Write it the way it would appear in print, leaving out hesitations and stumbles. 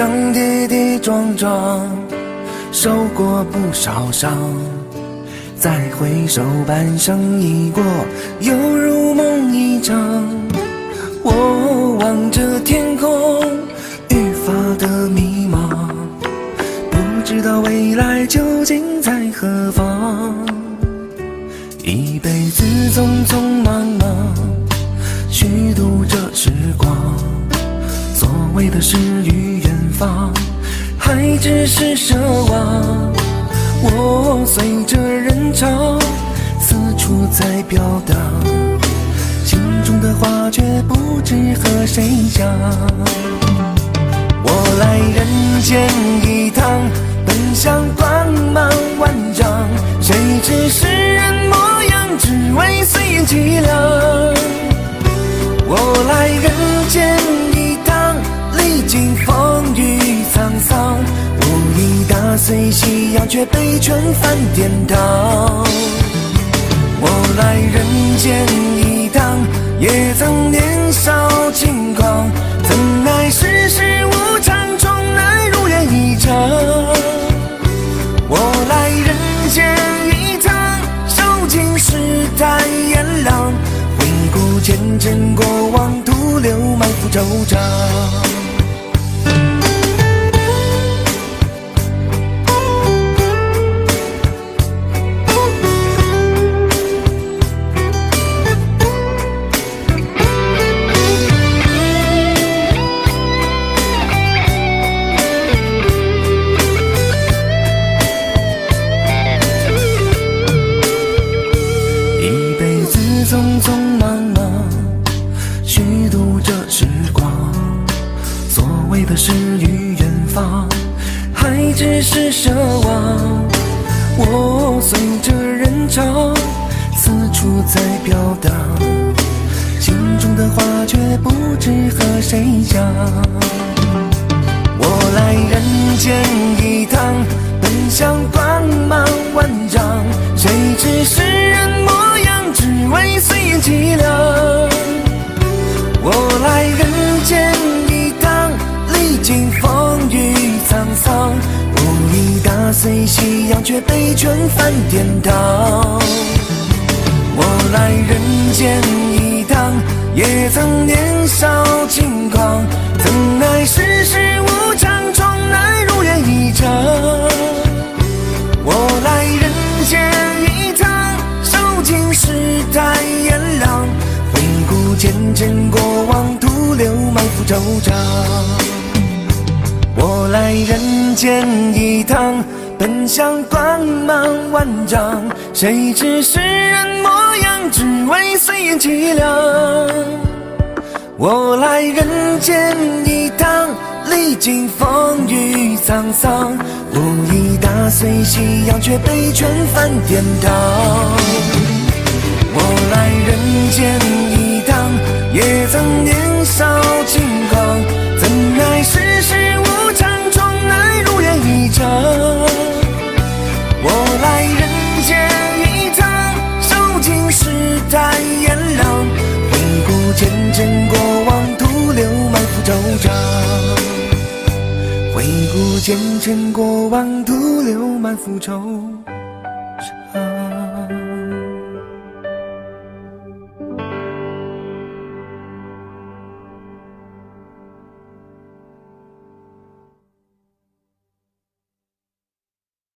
上跌跌撞撞，受过不少伤，再回首半生已过，犹如梦一场。我望着天空，愈发的迷茫，不知道未来究竟在何方。一辈子匆匆忙忙，虚度着时光，所谓的诗与远方，还只是奢望。我随着人潮四处在飘荡，心中的话却不知和谁讲。我来人间一趟，奔向光芒万丈，谁知世人模样，只为岁月凄凉。我来人间一趟，历经风雨沧桑，无意打碎夕阳，却被劝返天堂。我来人间一趟，也曾年少轻狂，怎奈世事无常，终难如愿以偿。我来人间一趟，受尽世态炎凉，回顾前尘过往，徒留满腹惆怅。匆匆忙忙，虚度着时光，所谓的诗与远方，还只是奢望。我随着人潮四处在飘荡，心中的话却不知和谁讲。我来人间一趟，奔向光芒万丈，谁知世人模样，只为岁月凄凉。我来人间一趟，历经风雨沧桑，无意打碎夕阳，却被劝返天堂。我来人间一趟，也曾年少轻狂，怎奈世事无常，终难如愿以偿。我来人间一趟，受尽世态炎凉，回顾前尘过往，徒留满腹惆怅。我来人间一趟，奔向光芒万丈，谁知世人模样，只为岁月凄凉。我来人间一趟，历经风雨沧桑，无意打碎夕阳，却被劝返天堂。我来人间一趟，也曾年少轻狂，怎奈世事无常，终难如愿以偿。我来人间一趟，受尽世态炎凉，回顾前尘过往，徒留满腹惆怅。回顾前尘过往，徒留满腹惆怅。